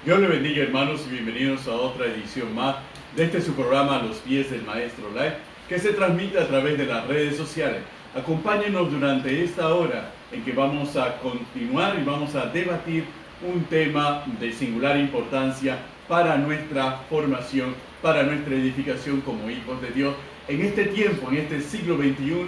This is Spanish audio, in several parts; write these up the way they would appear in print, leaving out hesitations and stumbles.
Dios le bendiga, hermanos, y bienvenidos a otra edición más de este su programa A los pies del Maestro Live, que se transmite a través de las redes sociales. Acompáñenos durante esta hora en que vamos a continuar y vamos a debatir un tema de singular importancia para nuestra formación, para nuestra edificación como hijos de Dios en este tiempo, en este siglo XXI,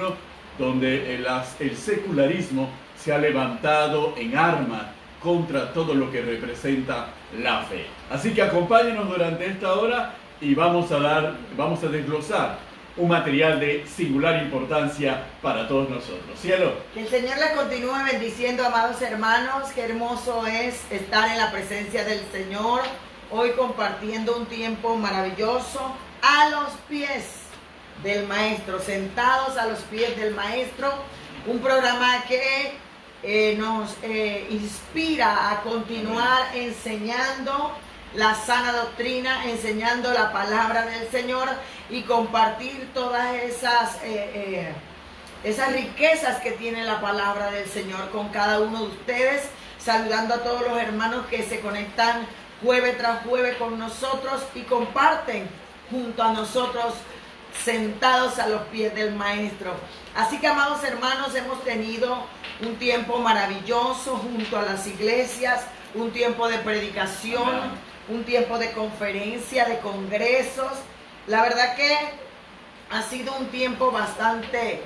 donde el secularismo se ha levantado en armas contra todo lo que representa la fe. Así que acompáñenos durante esta hora y vamos a desglosar un material de singular importancia para todos nosotros. Cielo. Que el Señor les continúe bendiciendo, amados hermanos. Qué hermoso es estar en la presencia del Señor, hoy compartiendo un tiempo maravilloso a los pies del Maestro, sentados a los pies del Maestro, un programa que nos inspira a continuar enseñando la sana doctrina, enseñando la palabra del Señor y compartir todas esas riquezas que tiene la palabra del Señor con cada uno de ustedes, saludando a todos los hermanos que se conectan jueves tras jueves con nosotros y comparten junto a nosotros sentados a los pies del Maestro. Así que, amados hermanos, hemos tenido un tiempo maravilloso junto a las iglesias, un tiempo de predicación, un tiempo de conferencia, de congresos. La verdad que ha sido un tiempo bastante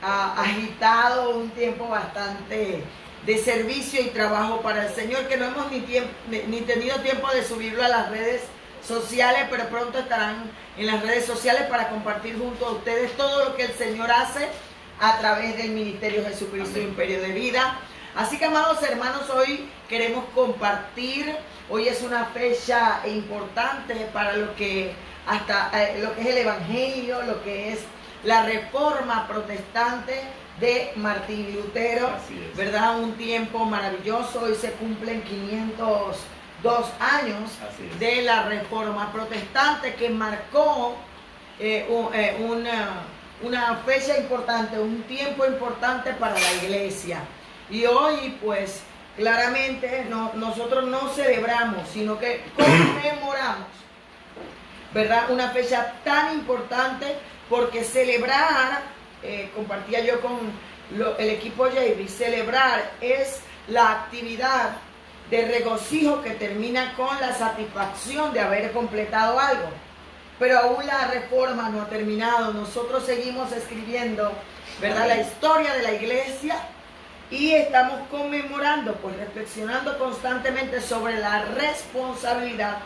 agitado, un tiempo bastante de servicio y trabajo para el Señor, que no hemos ni tenido tiempo de subirlo a las redes sociales, pero pronto estarán en las redes sociales para compartir junto a ustedes todo lo que el Señor hace a través del Ministerio Jesucristo Imperio de Vida. Así que, amados hermanos, hoy queremos compartir. Hoy es una fecha importante para lo que es el Evangelio, lo que es la Reforma Protestante de Martín Lutero, ¿verdad? Un tiempo maravilloso. Hoy se cumplen 502 años de la Reforma Protestante, que marcó una fecha importante, un tiempo importante para la iglesia. Y hoy, pues, claramente nosotros no celebramos, sino que conmemoramos, ¿verdad? Una fecha tan importante, porque celebrar, compartía yo con el equipo JV, celebrar es la actividad de regocijo que termina con la satisfacción de haber completado algo. Pero aún la reforma no ha terminado. Nosotros seguimos escribiendo, ¿verdad?, la historia de la iglesia, y estamos conmemorando, pues reflexionando constantemente sobre la responsabilidad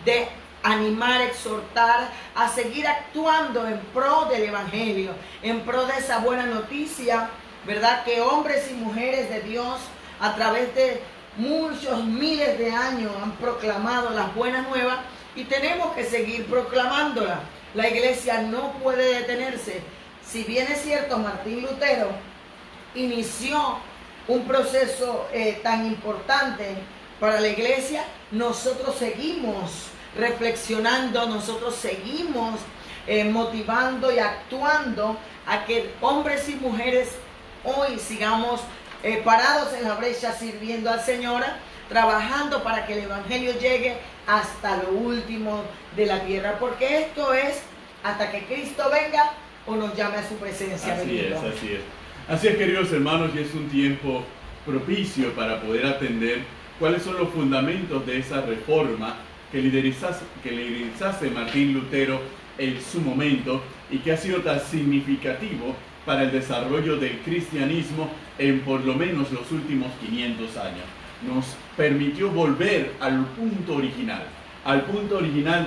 de animar, exhortar a seguir actuando en pro del Evangelio, en pro de esa buena noticia, ¿verdad?, que hombres y mujeres de Dios a través de muchos miles de años han proclamado las buenas nuevas, y tenemos que seguir proclamándola. La iglesia no puede detenerse. Si bien es cierto, Martín Lutero inició un proceso tan importante para la iglesia, nosotros seguimos reflexionando, nosotros seguimos motivando y actuando a que hombres y mujeres hoy sigamos parados en la brecha, sirviendo al Señor, trabajando para que el Evangelio llegue hasta lo último de la tierra, porque esto es hasta que Cristo venga o nos llame a su presencia. Así es, queridos hermanos, y es un tiempo propicio para poder atender cuáles son los fundamentos de esa reforma que liderizase Martín Lutero en su momento, y que ha sido tan significativo para el desarrollo del cristianismo en por lo menos los últimos 500 años. Nos permitió volver al punto original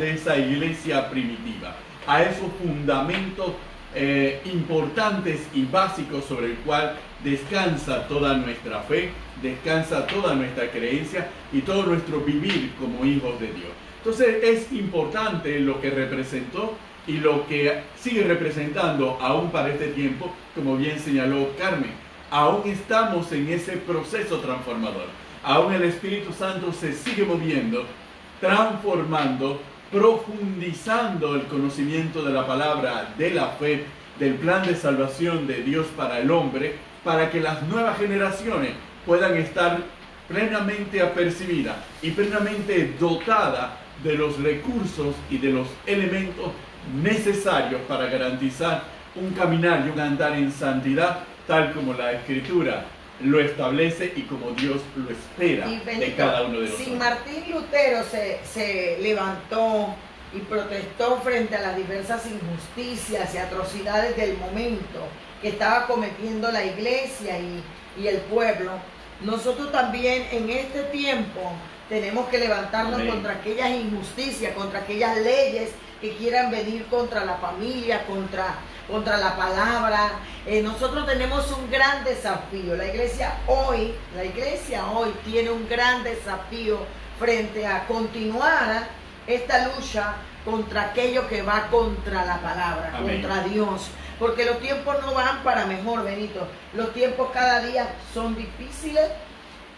de esa iglesia primitiva, a esos fundamentos importantes y básicos sobre el cual descansa toda nuestra fe, descansa toda nuestra creencia y todo nuestro vivir como hijos de Dios. Entonces es importante lo que representó y lo que sigue representando aún para este tiempo, como bien señaló Carmen. Aún estamos en ese proceso transformador. Aún el Espíritu Santo se sigue moviendo, transformando, profundizando el conocimiento de la palabra, de la fe, del plan de salvación de Dios para el hombre, para que las nuevas generaciones puedan estar plenamente apercibida y plenamente dotada de los recursos y de los elementos necesarios para garantizar un caminar y un andar en santidad, tal como la Escritura lo establece y como Dios lo espera de cada uno de nosotros. Si Martín Lutero se levantó y protestó frente a las diversas injusticias y atrocidades del momento que estaba cometiendo la iglesia y el pueblo, nosotros también en este tiempo tenemos que levantarnos contra aquellas injusticias, contra aquellas leyes que quieran venir contra la familia, contra la palabra. Nosotros tenemos un gran desafío. La iglesia hoy tiene un gran desafío frente a continuar esta lucha contra aquello que va contra la palabra, contra Dios. Porque los tiempos no van para mejor, Benito. Los tiempos cada día son difíciles,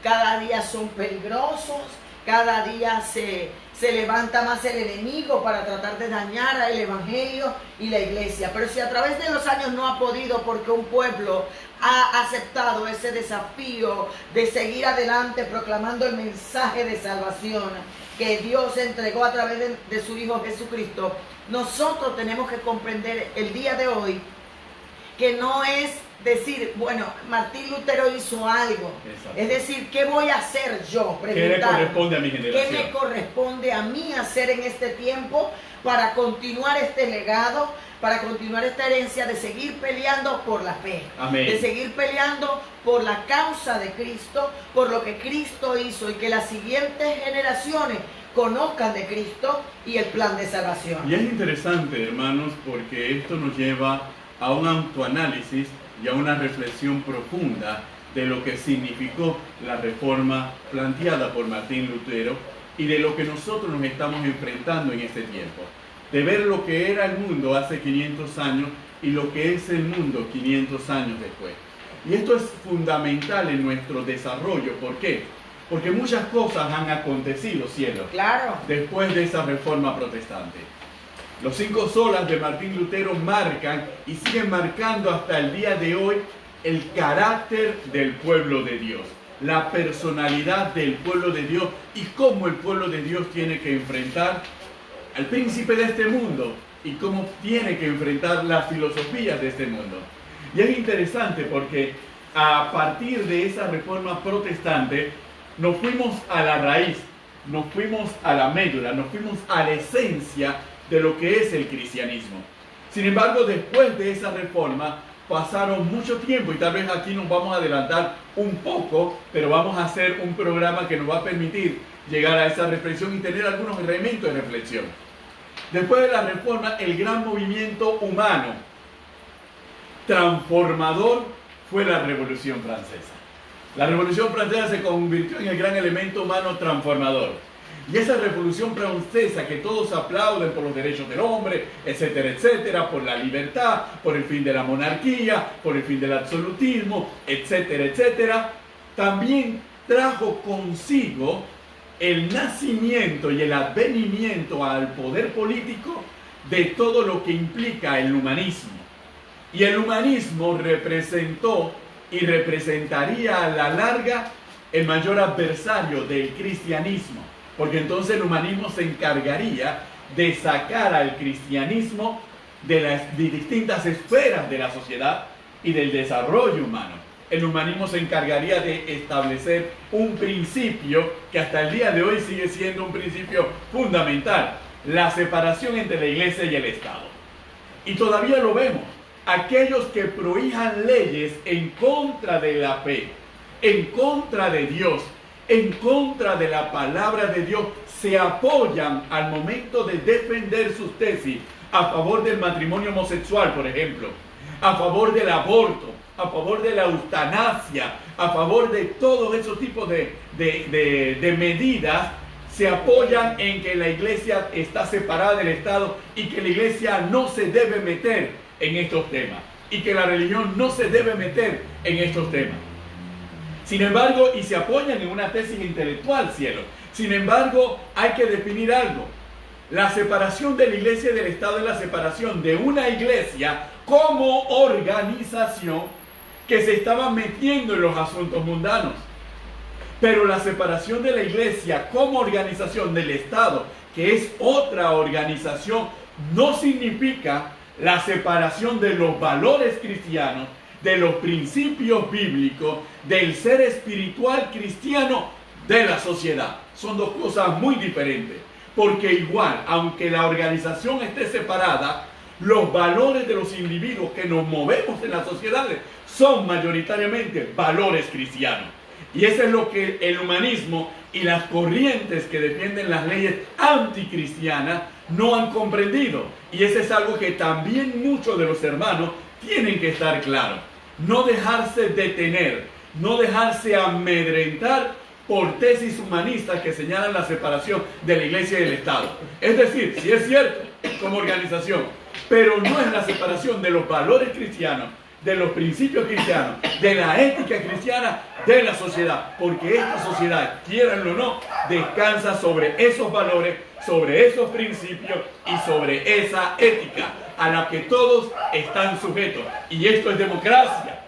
cada día son peligrosos, cada día se levanta más el enemigo para tratar de dañar al evangelio y la iglesia. Pero si a través de los años no ha podido, porque un pueblo ha aceptado ese desafío de seguir adelante proclamando el mensaje de salvación que Dios entregó a través de su Hijo Jesucristo, nosotros tenemos que comprender el día de hoy que no es decir, bueno, Martín Lutero hizo algo. Exacto. Es decir, ¿qué voy a hacer yo? ¿Qué le corresponde a mi generación? ¿Qué me corresponde a mí hacer en este tiempo para continuar este legado, para continuar esta herencia de seguir peleando por la fe? Amén. De seguir peleando por la causa de Cristo, por lo que Cristo hizo y que las siguientes generaciones conozcan de Cristo y el plan de salvación. Y es interesante, hermanos, porque esto nos lleva a un autoanálisis y a una reflexión profunda de lo que significó la reforma planteada por Martín Lutero y de lo que nosotros nos estamos enfrentando en este tiempo. De ver lo que era el mundo hace 500 años y lo que es el mundo 500 años después. Y esto es fundamental en nuestro desarrollo. ¿Por qué? Porque muchas cosas han acontecido, cielo, claro, después de esa reforma protestante. Los 5 solas de Martín Lutero marcan y siguen marcando hasta el día de hoy el carácter del pueblo de Dios, la personalidad del pueblo de Dios y cómo el pueblo de Dios tiene que enfrentar al príncipe de este mundo y cómo tiene que enfrentar las filosofías de este mundo. Y es interesante porque a partir de esa reforma protestante nos fuimos a la raíz, nos fuimos a la médula, nos fuimos a la esencia de lo que es el cristianismo. Sin embargo, después de esa reforma pasaron mucho tiempo y tal vez aquí nos vamos a adelantar un poco, pero vamos a hacer un programa que nos va a permitir llegar a esa reflexión y tener algunos elementos de reflexión. Después de la reforma, el gran movimiento humano transformador fue la Revolución Francesa. La Revolución Francesa se convirtió en el gran elemento humano transformador. Y esa Revolución Francesa que todos aplauden por los derechos del hombre, etcétera, etcétera, por la libertad, por el fin de la monarquía, por el fin del absolutismo, etcétera, etcétera, también trajo consigo el nacimiento y el advenimiento al poder político de todo lo que implica el humanismo. Y el humanismo representó y representaría a la larga el mayor adversario del cristianismo, porque entonces el humanismo se encargaría de sacar al cristianismo de las distintas esferas de la sociedad y del desarrollo humano. El humanismo se encargaría de establecer un principio que hasta el día de hoy sigue siendo un principio fundamental: la separación entre la iglesia y el Estado. Y todavía lo vemos. Aquellos que prohíjan leyes en contra de la fe, en contra de Dios, en contra de la palabra de Dios, se apoyan al momento de defender sus tesis a favor del matrimonio homosexual, por ejemplo, a favor del aborto, a favor de la eutanasia, a favor de todos esos tipos de medidas. Se apoyan en que la iglesia está separada del Estado y que la iglesia no se debe meter en estos temas y que la religión no se debe meter en estos temas. Sin embargo, y se apoyan en una tesis intelectual, cielo. Sin embargo, hay que definir algo. La separación de la iglesia y del Estado es la separación de una iglesia como organización que se estaba metiendo en los asuntos mundanos. Pero la separación de la iglesia como organización del Estado, que es otra organización, no significa la separación de los valores cristianos, de los principios bíblicos, del ser espiritual cristiano de la sociedad. Son dos cosas muy diferentes. Porque igual, aunque la organización esté separada, los valores de los individuos que nos movemos en las sociedades son mayoritariamente valores cristianos. Y eso es lo que el humanismo y las corrientes que defienden las leyes anticristianas no han comprendido. Y eso es algo que también muchos de los hermanos tienen que estar claros. No dejarse detener, no dejarse amedrentar por tesis humanistas que señalan la separación de la iglesia y del Estado. Es decir, sí es cierto, como organización, pero no es la separación de los valores cristianos, de los principios cristianos, de la ética cristiana, de la sociedad, porque esta sociedad, quieranlo o no, descansa sobre esos valores, sobre esos principios y sobre esa ética a la que todos están sujetos. Y esto es democracia.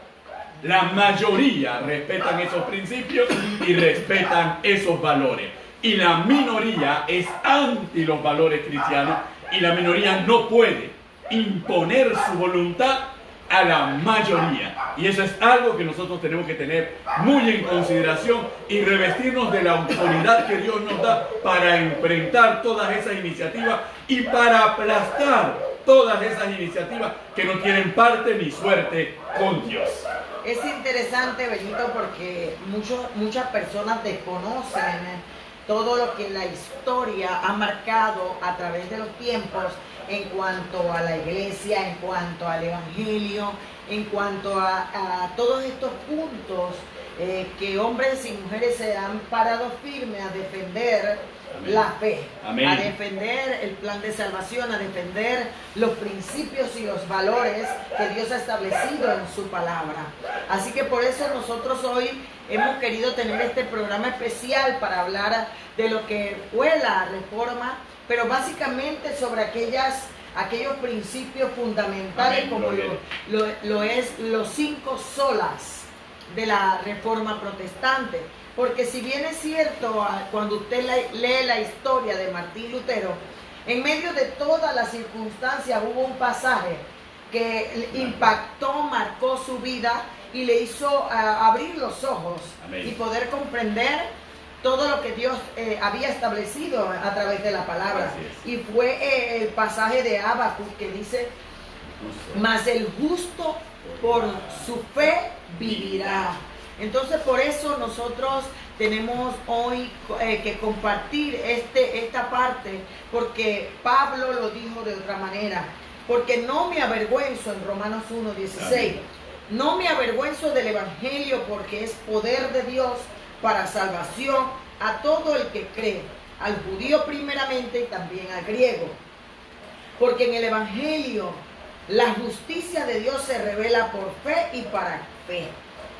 La mayoría respetan esos principios y respetan esos valores. Y la minoría es anti los valores cristianos y la minoría no puede imponer su voluntad a la mayoría. Y eso es algo que nosotros tenemos que tener muy en consideración y revestirnos de la autoridad que Dios nos da para enfrentar todas esas iniciativas y para aplastar todas esas iniciativas que no tienen parte ni suerte con Dios. Es interesante, Benito, porque muchas personas desconocen todo lo que la historia ha marcado a través de los tiempos en cuanto a la iglesia, en cuanto al evangelio, en cuanto a todos estos puntos que hombres y mujeres se han parado firmes a defender. Amén. La fe. Amén. A defender el plan de salvación, a defender los principios y los valores que Dios ha establecido en su palabra. Así que por eso nosotros hoy hemos querido tener este programa especial para hablar de lo que fue la reforma, pero básicamente sobre aquellos principios fundamentales. Amén, como lo es los 5 solas de la reforma protestante. Porque si bien es cierto, cuando usted lee la historia de Martín Lutero, en medio de todas las circunstancias hubo un pasaje que impactó, marcó su vida y le hizo abrir los ojos. Amén. Y poder comprender todo lo que Dios había establecido a través de la palabra. Y fue el pasaje de Habacuc que dice: mas el justo por su fe vivirá. Entonces por eso nosotros tenemos hoy que compartir esta parte, porque Pablo lo dijo de otra manera, porque no me avergüenzo, en Romanos 1:16, no me avergüenzo del evangelio, porque es poder de Dios para salvación a todo el que cree, al judío primeramente y también al griego, porque en el evangelio la justicia de Dios se revela por fe y para fe.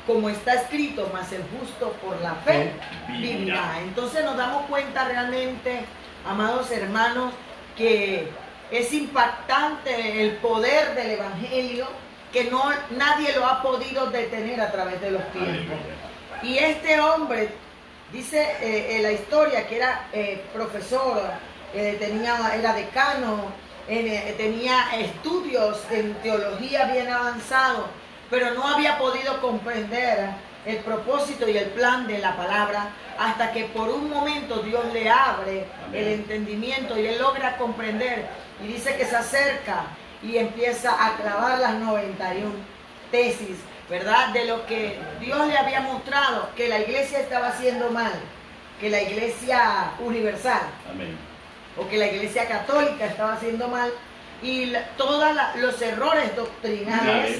Como está escrito, mas el justo por la fe vivirá. Entonces nos damos cuenta realmente, amados hermanos, que es impactante el poder del evangelio, que nadie lo ha podido detener a través de los tiempos. Y este hombre, dice en la historia, que era profesor, era decano, tenía estudios en teología bien avanzados, pero no había podido comprender el propósito y el plan de la palabra, hasta que por un momento Dios le abre el entendimiento y él logra comprender, y dice que se acerca y empieza a clavar las 91 tesis, ¿verdad? De lo que Dios le había mostrado que la iglesia estaba haciendo mal, que la iglesia universal, amén, o que la iglesia católica estaba haciendo mal, y todos los errores doctrinales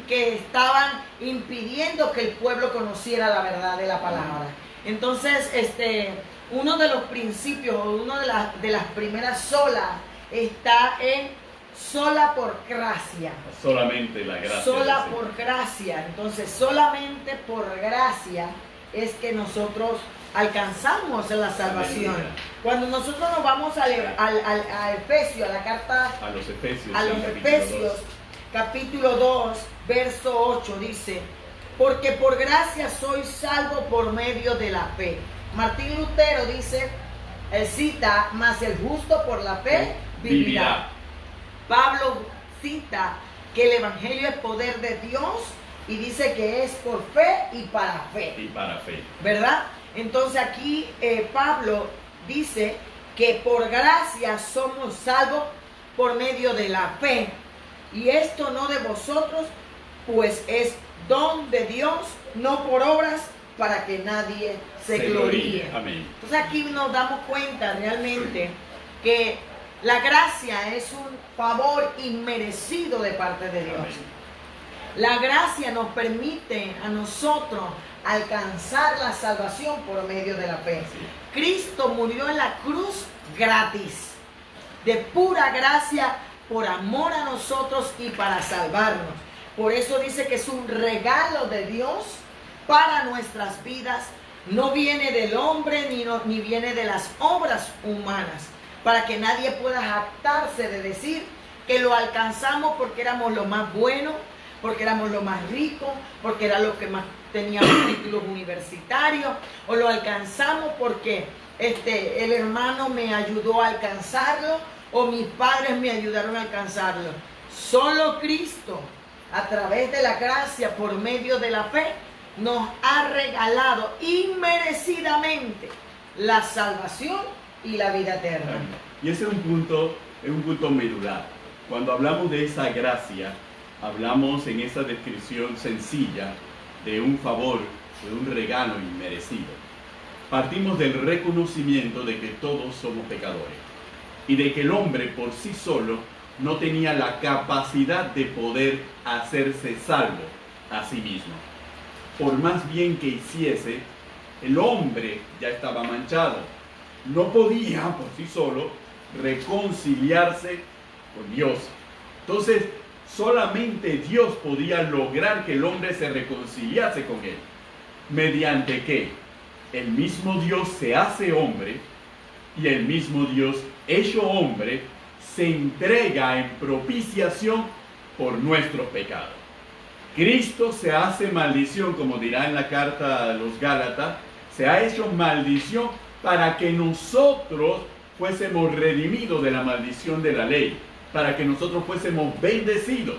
que estaban impidiendo que el pueblo conociera la verdad de la palabra. Entonces, uno de los principios, una de las primeras solas, está en sola por gracia. Solamente la gracia. Sola por gracia. Entonces, solamente por gracia es que nosotros alcanzamos la salvación. Cuando nosotros nos vamos a Efesios, a la carta a los Efesios, capítulo 2, verso 8, dice: porque por gracia soy salvo por medio de la fe. Martín Lutero dice, cita, mas el justo por la fe vivirá. Pablo cita que el evangelio es poder de Dios y dice que es por fe y para fe. Y para fe. ¿Verdad? Entonces aquí Pablo dice que por gracia somos salvos por medio de la fe. Y esto no de vosotros, pues es don de Dios, no por obras, para que nadie se gloríe. Amén. Entonces aquí nos damos cuenta realmente que la gracia es un favor inmerecido de parte de Dios. Amén. La gracia nos permite a nosotros alcanzar la salvación por medio de la fe. Sí. Cristo murió en la cruz gratis, de pura gracia, por amor a nosotros y para salvarnos. Por eso dice que es un regalo de Dios para nuestras vidas. No viene del hombre ni viene de las obras humanas, para que nadie pueda jactarse de decir que lo alcanzamos porque éramos lo más bueno, porque éramos lo más rico, porque era lo que más teníamos títulos universitarios, o lo alcanzamos porque el hermano me ayudó a alcanzarlo, o mis padres me ayudaron a alcanzarlo. Solo Cristo, a través de la gracia, por medio de la fe, nos ha regalado inmerecidamente la salvación y la vida eterna. Y ese es un punto medular. Cuando hablamos de esa gracia, hablamos en esa descripción sencilla de un favor, de un regalo inmerecido. Partimos del reconocimiento de que todos somos pecadores y de que el hombre por sí solo no tenía la capacidad de poder hacerse salvo a sí mismo. Por más bien que hiciese, el hombre ya estaba manchado. No podía por sí solo reconciliarse con Dios. Entonces, solamente Dios podía lograr que el hombre se reconciliase con él. ¿Mediante qué? El mismo Dios se hace hombre y el mismo Dios hecho hombre se entrega en propiciación por nuestros pecados. Cristo se hace maldición, como dirá en la carta a los Gálatas, se ha hecho maldición para que nosotros fuésemos redimidos de la maldición de la ley, para que nosotros fuésemos bendecidos.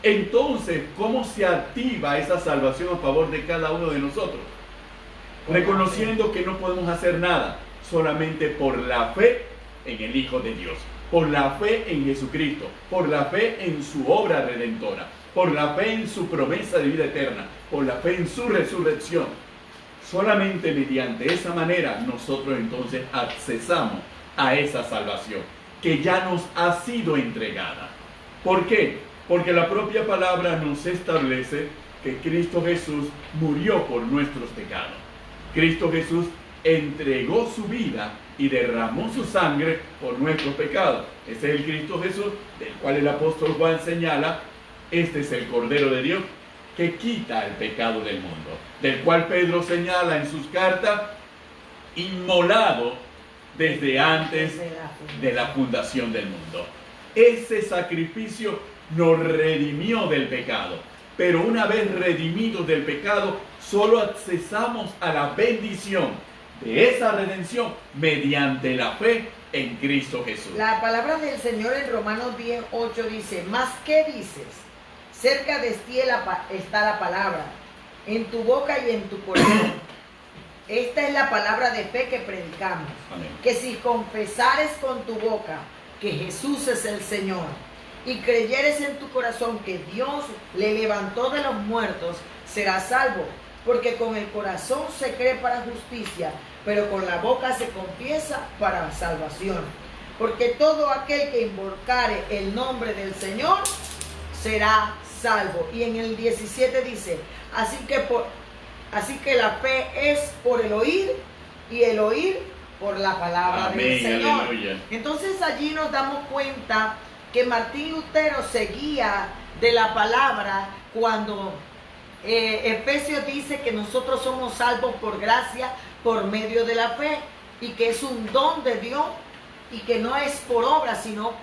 Entonces, ¿cómo se activa esa salvación a favor de cada uno de nosotros? Reconociendo que no podemos hacer nada, solamente por la fe en el Hijo de Dios, por la fe en Jesucristo, por la fe en su obra redentora, por la fe en su promesa de vida eterna, por la fe en su resurrección. Solamente mediante esa manera nosotros entonces accesamos a esa salvación que ya nos ha sido entregada. ¿Por qué? Porque la propia palabra nos establece que Cristo Jesús murió por nuestros pecados. Cristo Jesús entregó su vida y derramó su sangre por nuestros pecados. Ese es el Cristo Jesús del cual el apóstol Juan señala: este es el Cordero de Dios que quita el pecado del mundo, del cual Pedro señala en sus cartas: inmolado desde antes de la fundación del mundo. Ese sacrificio nos redimió del pecado, pero una vez redimidos del pecado, solo accesamos a la bendición de esa redención mediante la fe en Cristo Jesús. La palabra del Señor en Romanos 10:8 dice: ¿Mas qué dices? Cerca de ti está la palabra, en tu boca y en tu corazón. Esta es la palabra de fe que predicamos. Amén. Que si confesares con tu boca que Jesús es el Señor y creyeres en tu corazón que Dios le levantó de los muertos, serás salvo. Porque con el corazón se cree para justicia, pero con la boca se confiesa para salvación. Porque todo aquel que invocare el nombre del Señor será salvo. Y en el 17 dice: así que la fe es por el oír, y el oír por la palabra del Señor. Aleluya. Entonces allí nos damos cuenta que Martín Lutero se guía de la palabra cuando Efesios dice que nosotros somos salvos por gracia, por medio de la fe, y que es un don de Dios, y que no es por obra, sino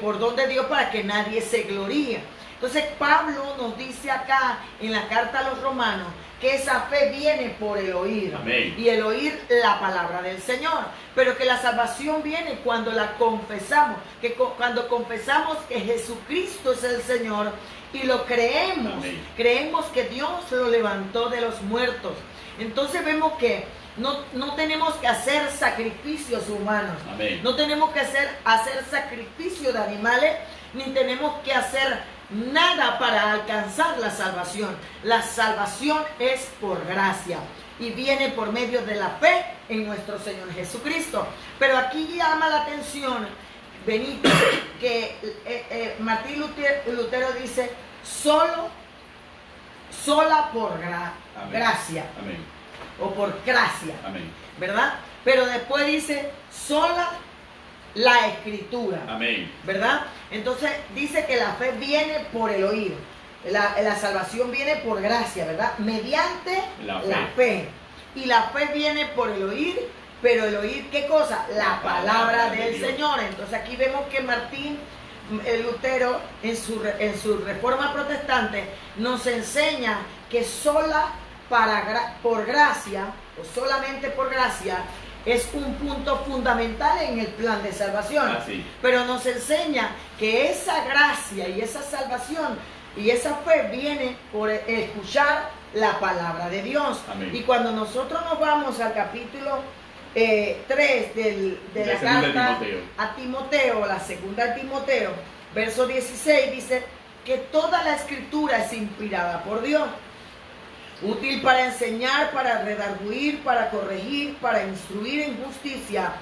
por don de Dios, para que nadie se gloríe. Entonces Pablo nos dice acá en la carta a los romanos que esa fe viene por el oír. Amén. Y el oír la palabra del Señor. Pero que la salvación viene cuando la confesamos. Cuando confesamos que Jesucristo es el Señor y lo creemos. Amén. Creemos que Dios lo levantó de los muertos. Entonces vemos que no tenemos que hacer sacrificios humanos. Amén. No tenemos que hacer sacrificio de animales, ni tenemos que hacer nada para alcanzar la salvación. La salvación es por gracia y viene por medio de la fe en nuestro Señor Jesucristo. Pero aquí llama la atención, Benito, que Martín Lutero dice sola por gracia. Amén. O por gracia. Amén. ¿Verdad? Pero después dice sola la escritura. Amén. ¿Verdad? Entonces dice que la fe viene por el oír. La salvación viene por gracia, ¿verdad? Mediante la fe. Y la fe viene por el oír, pero el oír, ¿qué cosa? La palabra del Señor. Entonces aquí vemos que Martín Lutero en su reforma protestante nos enseña que por gracia, o solamente por gracia, es un punto fundamental en el plan de salvación. Así. Pero nos enseña que esa gracia y esa salvación y esa fe viene por escuchar la palabra de Dios. Amén. Y cuando nosotros nos vamos al capítulo 3 de la carta a Timoteo, la segunda de Timoteo, verso 16, dice que toda la escritura es inspirada por Dios, útil para enseñar, para redarguir, para corregir, para instruir en justicia.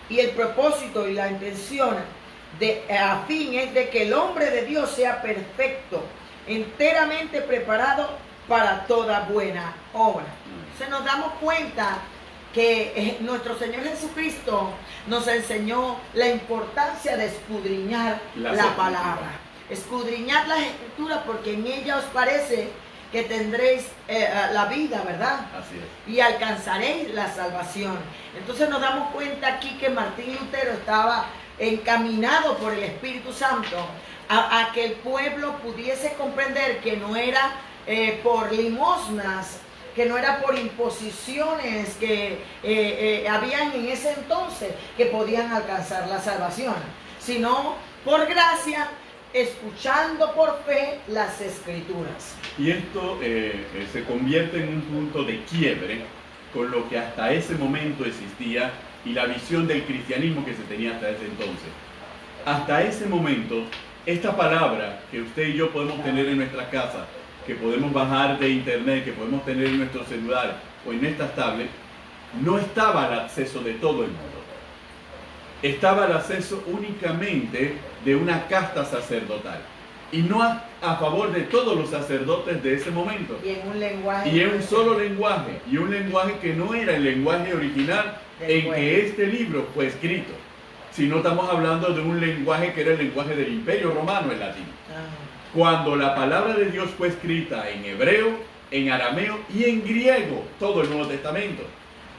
Y el propósito y la intención a fin es de que el hombre de Dios sea perfecto, enteramente preparado para toda buena obra. Entonces nos damos cuenta que nuestro Señor Jesucristo nos enseñó la importancia de escudriñar la palabra. Escudriñar las escrituras, porque en ella os parece que tendréis la vida, ¿verdad? Así es. Y alcanzaréis la salvación. Entonces nos damos cuenta aquí que Martín Lutero estaba encaminado por el Espíritu Santo a que el pueblo pudiese comprender que no era por limosnas, que no era por imposiciones que habían en ese entonces que podían alcanzar la salvación, sino por gracia, escuchando por fe las Escrituras. Y esto se convierte en un punto de quiebre con lo que hasta ese momento existía y la visión del cristianismo que se tenía hasta ese entonces. Hasta ese momento, esta palabra que usted y yo podemos tener en nuestra casa, que podemos bajar de internet, que podemos tener en nuestro celular o en estas tablets, no estaba al acceso de todo el mundo. Estaba al acceso únicamente de una casta sacerdotal y no a favor de todos los sacerdotes de ese momento. Y en un lenguaje. Y en un solo lenguaje, y un lenguaje que no era el lenguaje original en que este libro fue escrito, sino estamos hablando de un lenguaje que era el lenguaje del Imperio Romano, el latín. Cuando la palabra de Dios fue escrita en hebreo, en arameo y en griego, todo el Nuevo Testamento.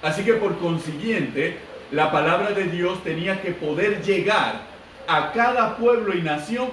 Así que por consiguiente, la palabra de Dios tenía que poder llegar a cada pueblo y nación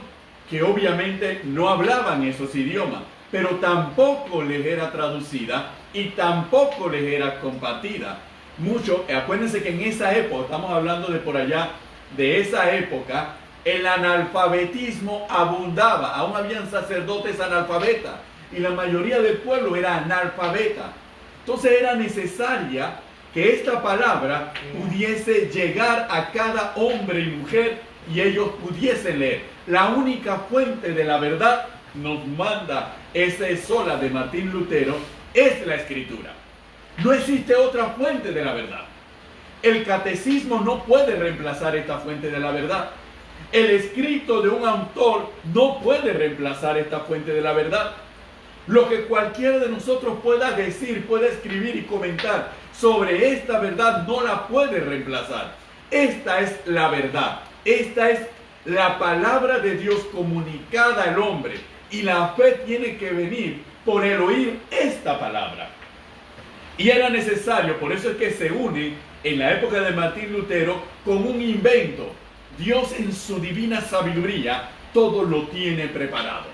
que obviamente no hablaban esos idiomas, pero tampoco les era traducida y tampoco les era compartida. Mucho, acuérdense que en esa época, estamos hablando de por allá, de esa época, el analfabetismo abundaba, aún habían sacerdotes analfabetas y la mayoría del pueblo era analfabeta. Entonces era necesaria que esta palabra pudiese llegar a cada hombre y mujer y ellos pudiesen leer. La única fuente de la verdad, nos manda esa sola de Martín Lutero, es la Escritura. No existe otra fuente de la verdad. El catecismo no puede reemplazar esta fuente de la verdad. El escrito de un autor no puede reemplazar esta fuente de la verdad. Lo que cualquiera de nosotros pueda decir, pueda escribir y comentar sobre esta verdad no la puede reemplazar. Esta es la verdad. Esta es la palabra de Dios comunicada al hombre. Y la fe tiene que venir por el oír esta palabra. Y era necesario, por eso es que se une en la época de Martín Lutero con un invento. Dios en su divina sabiduría todo lo tiene preparado.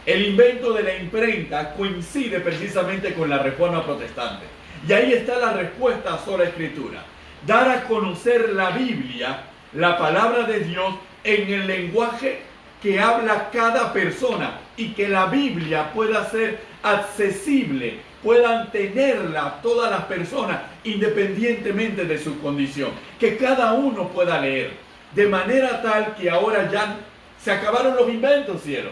El invento de la imprenta coincide precisamente con la Reforma Protestante. Y ahí está la respuesta a sola escritura. Dar a conocer la Biblia, la palabra de Dios, en el lenguaje que habla cada persona y que la Biblia pueda ser accesible, puedan tenerla todas las personas independientemente de su condición, que cada uno pueda leer, de manera tal que ahora ya se acabaron los inventos, cielo.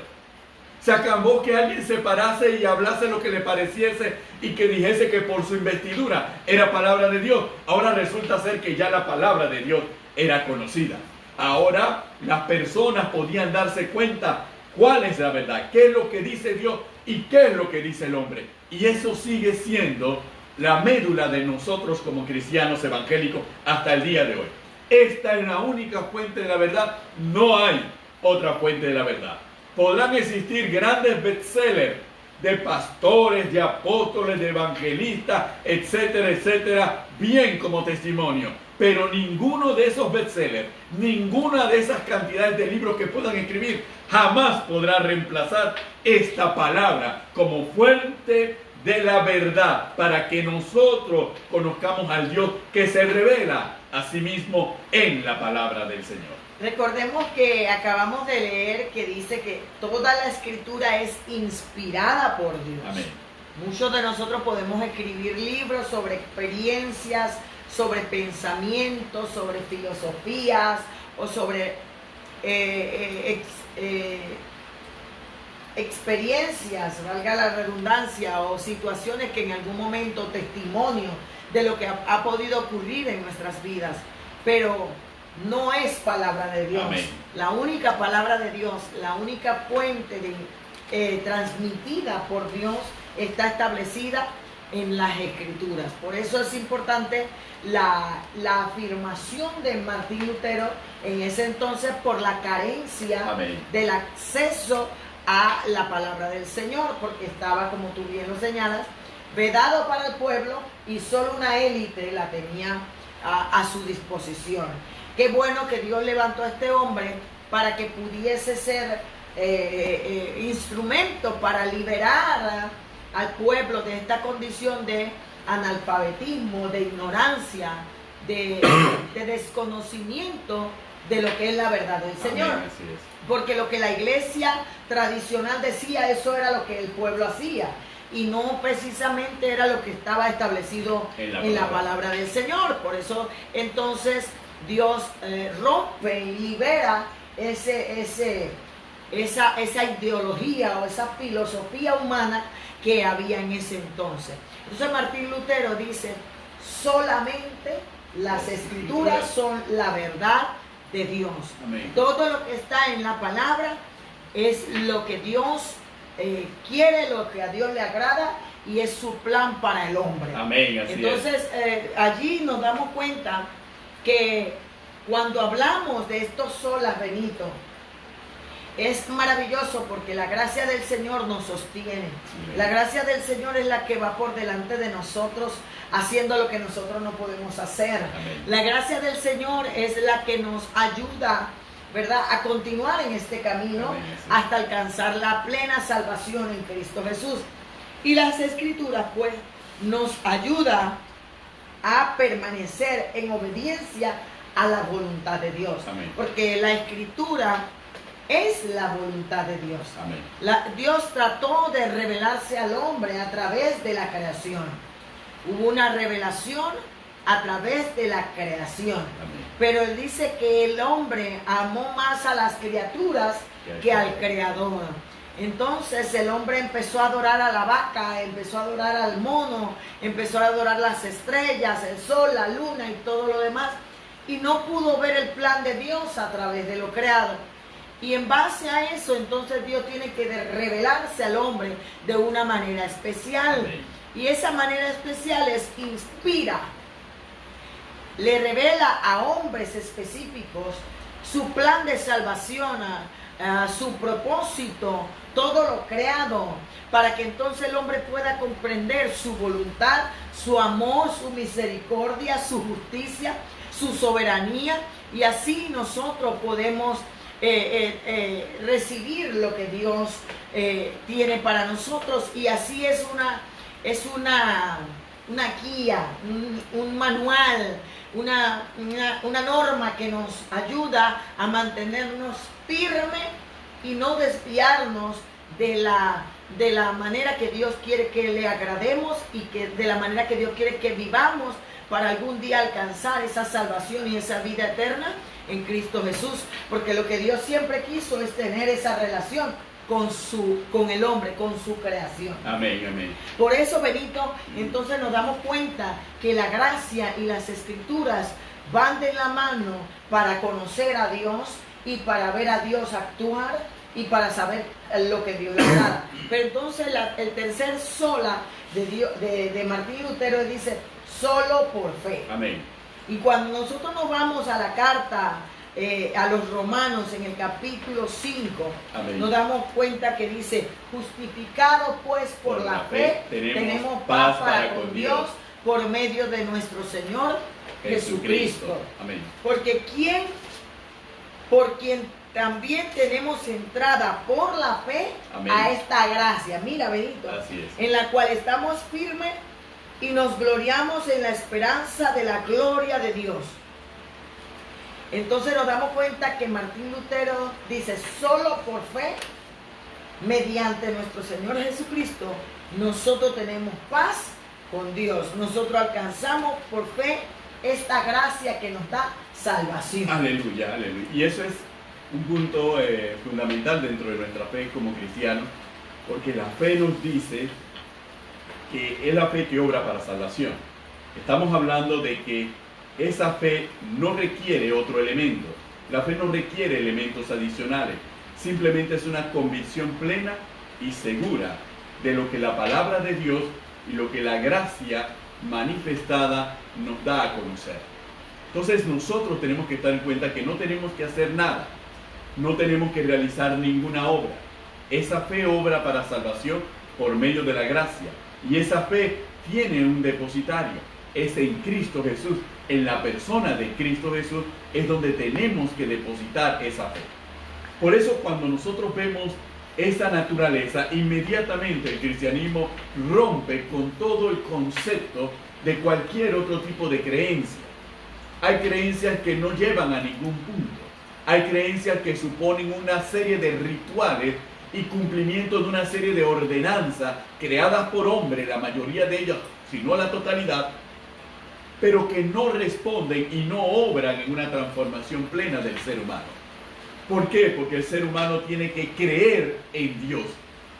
Se acabó que alguien se parase y hablase lo que le pareciese y que dijese que por su investidura era palabra de Dios. Ahora resulta ser que ya la palabra de Dios era conocida. Ahora las personas podían darse cuenta cuál es la verdad, qué es lo que dice Dios y qué es lo que dice el hombre. Y eso sigue siendo la médula de nosotros como cristianos evangélicos hasta el día de hoy. Esta es la única fuente de la verdad, no hay otra fuente de la verdad. Podrán existir grandes bestsellers de pastores, de apóstoles, de evangelistas, etcétera, etcétera, bien como testimonio. Pero ninguno de esos bestsellers, ninguna de esas cantidades de libros que puedan escribir, jamás podrá reemplazar esta palabra como fuente de la verdad, para que nosotros conozcamos al Dios que se revela a sí mismo en la palabra del Señor. Recordemos que acabamos de leer que dice que toda la escritura es inspirada por Dios. Amén. Muchos de nosotros podemos escribir libros sobre experiencias, sobre pensamientos, sobre filosofías o sobre experiencias, valga la redundancia, o situaciones que en algún momento, testimonio de lo que ha podido ocurrir en nuestras vidas. Pero no es palabra de Dios. Amén. La única palabra de Dios, la única fuente transmitida por Dios está establecida en las Escrituras. Por eso es importante la afirmación de Martín Lutero en ese entonces por la carencia Amén. del acceso a la palabra del Señor, porque estaba, como tú bien lo señalas, vedado para el pueblo y solo una élite la tenía a su disposición. Qué bueno que Dios levantó a este hombre para que pudiese ser instrumento para liberar al pueblo de esta condición de analfabetismo, de ignorancia, de desconocimiento de lo que es la verdad del Señor. Amén, así es. Porque lo que la iglesia tradicional decía, eso era lo que el pueblo hacía. Y no precisamente era lo que estaba establecido en la palabra del Señor. Por eso entonces Dios rompe y libera esa ideología o esa filosofía humana que había en ese entonces. Entonces Martín Lutero dice, solamente las escrituras son la verdad de Dios. Amén. Todo lo que está en la palabra es lo que Dios quiere, lo que a Dios le agrada y es su plan para el hombre. Amén, así Entonces allí nos damos cuenta que cuando hablamos de estos solas, Benito, es maravilloso porque la gracia del Señor nos sostiene. La gracia del Señor es la que va por delante de nosotros haciendo lo que nosotros no podemos hacer. Amén. La gracia del Señor es la que nos ayuda, ¿verdad?, a continuar en este camino. Amén, hasta alcanzar la plena salvación en Cristo Jesús. Y las Escrituras pues nos ayuda a permanecer en obediencia a la voluntad de Dios. Amén. Porque la Escritura es la voluntad de Dios. Amén. Dios trató de revelarse al hombre a través de la creación. Hubo una revelación a través de la creación. Amén. Pero Él dice que el hombre amó más a las criaturas que al Creador. Entonces el hombre empezó a adorar a la vaca, empezó a adorar al mono, empezó a adorar las estrellas, el sol, la luna y todo lo demás. Y no pudo ver el plan de Dios a través de lo creado. Y en base a eso, entonces Dios tiene que revelarse al hombre de una manera especial. Amén. Y esa manera especial es inspira. Le revela a hombres específicos su plan de salvación, su propósito, todo lo creado, para que entonces el hombre pueda comprender su voluntad, su amor, su misericordia, su justicia, su soberanía, y así nosotros podemos recibir lo que Dios tiene para nosotros, y así es una guía, un manual, una norma que nos ayuda a mantenernos firmes y no desviarnos de la manera que Dios quiere que le agrademos, y que de la manera que Dios quiere que vivamos para algún día alcanzar esa salvación y esa vida eterna en Cristo Jesús. Porque lo que Dios siempre quiso es tener esa relación con el hombre, con su creación. Amén, amén. Por eso, Benito, entonces nos damos cuenta que la gracia y las escrituras van de la mano para conocer a Dios y para ver a Dios actuar y para saber lo que Dios le da. Pero entonces el tercer sola de Martín Lutero dice: solo por fe. Amén. Y cuando nosotros nos vamos a la carta a los Romanos, en el capítulo 5, amén, nos damos cuenta que dice: justificados pues por la fe, tenemos paz para con Dios por medio de nuestro Señor Jesucristo. Amén. Porque por quien también tenemos entrada por la fe, amén, a esta gracia, mira, Benito, así es, en la cual estamos firmes y nos gloriamos en la esperanza de la gloria de Dios. Entonces nos damos cuenta que Martín Lutero dice: solo por fe, mediante nuestro Señor Jesucristo, nosotros tenemos paz con Dios. Nosotros alcanzamos por fe esta gracia que nos da salvación. Aleluya, aleluya. Y eso es un punto fundamental dentro de nuestra fe como cristianos, porque la fe nos dice que es la fe que obra para salvación. Estamos hablando de que esa fe no requiere otro elemento. La fe no requiere elementos adicionales. Simplemente es una convicción plena y segura de lo que la palabra de Dios y lo que la gracia manifestada nos da a conocer. Entonces nosotros tenemos que estar en cuenta que no tenemos que hacer nada. No tenemos que realizar ninguna obra. Esa fe obra para salvación por medio de la gracia. Y esa fe tiene un depositario. Es en Cristo Jesús. En la persona de Cristo Jesús es donde tenemos que depositar esa fe. Por eso cuando nosotros vemos esa naturaleza, inmediatamente el cristianismo rompe con todo el concepto de cualquier otro tipo de creencia. Hay creencias que no llevan a ningún punto. Hay creencias que suponen una serie de rituales y cumplimiento de una serie de ordenanzas creadas por hombres, la mayoría de ellas, si no la totalidad, pero que no responden y no obran en una transformación plena del ser humano. ¿Por qué? Porque el ser humano tiene que creer en Dios,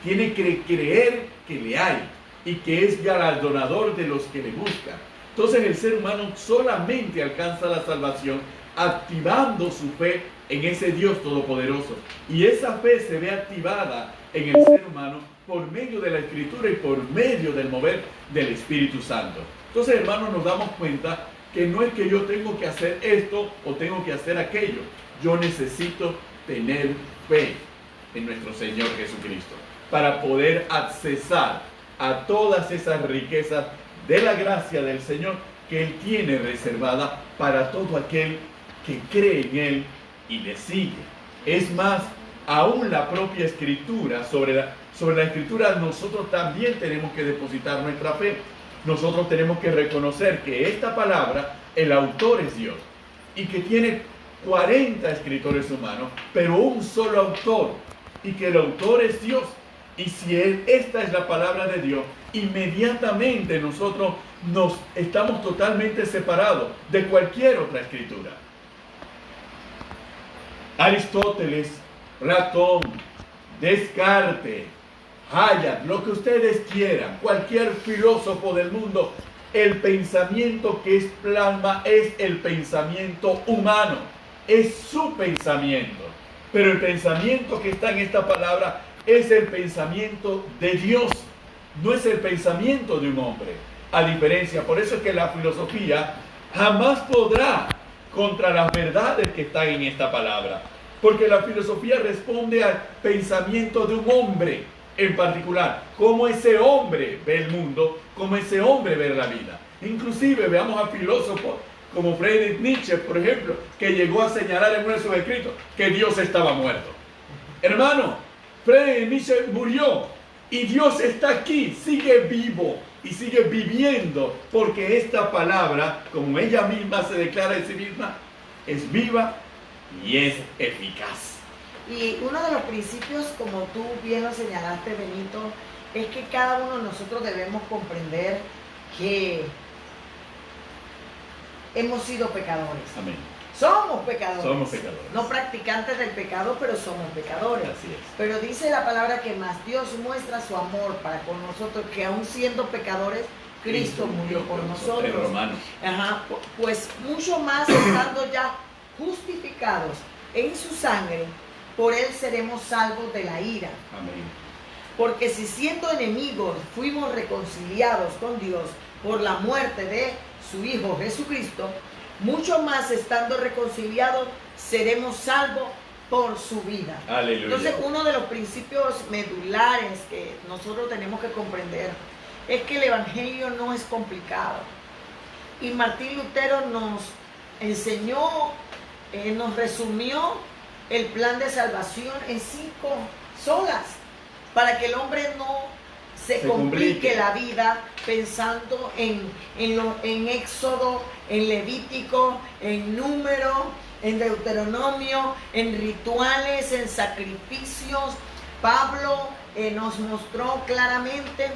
tiene que creer que le hay y que es galardonador de los que le buscan. Entonces el ser humano solamente alcanza la salvación activando su fe en ese Dios todopoderoso. Y esa fe se ve activada en el ser humano por medio de la Escritura y por medio del mover del Espíritu Santo. Entonces, hermanos, nos damos cuenta que no es que yo tengo que hacer esto o tengo que hacer aquello. Yo necesito tener fe en nuestro Señor Jesucristo para poder accesar a todas esas riquezas de la gracia del Señor que Él tiene reservada para todo aquel que cree en Él y le sigue. Es más, aún la propia Escritura, sobre la Escritura nosotros también tenemos que depositar nuestra fe. Nosotros tenemos que reconocer que esta palabra, el autor es Dios, y que tiene 40 escritores humanos, pero un solo autor, y que el autor es Dios. Y si esta es la palabra de Dios, inmediatamente nosotros nos estamos totalmente separados de cualquier otra escritura. Aristóteles, Platón, Descartes, Hayek, lo que ustedes quieran, cualquier filósofo del mundo, el pensamiento que es plasma es el pensamiento humano, es su pensamiento. Pero el pensamiento que está en esta palabra es el pensamiento de Dios, no es el pensamiento de un hombre. A diferencia, por eso es que la filosofía jamás podrá contra las verdades que están en esta palabra, porque la filosofía responde al pensamiento de un hombre en particular, cómo ese hombre ve el mundo, cómo ese hombre ve la vida. Inclusive veamos a filósofos como Friedrich Nietzsche, por ejemplo, que llegó a señalar en uno de sus escritos que Dios estaba muerto. Hermano, Friedrich Nietzsche murió y Dios está aquí, sigue vivo y sigue viviendo, porque esta palabra, como ella misma se declara en sí misma, es viva y es eficaz. Y uno de los principios, como tú bien lo señalaste, Benito, es que cada uno de nosotros debemos comprender que hemos sido pecadores. Amén. Somos pecadores. Somos pecadores. No practicantes del pecado, pero somos pecadores. Así es. Pero dice la palabra que más Dios muestra su amor para con nosotros, que aún siendo pecadores, Cristo murió por nosotros. En Romanos. Ajá, pues mucho más estando ya justificados en su sangre, por él seremos salvos de la ira. Amén. Porque si siendo enemigos fuimos reconciliados con Dios por la muerte de su Hijo Jesucristo, mucho más estando reconciliados seremos salvos por su vida. Aleluya. Entonces, uno de los principios medulares que nosotros tenemos que comprender es que el Evangelio no es complicado. Y Martín Lutero nos enseñó, nos resumió el plan de salvación en 5 solas, para que el hombre no se complique la vida pensando en Éxodo, en Levítico, en Número, en Deuteronomio, en rituales, en sacrificios. Pablo nos mostró claramente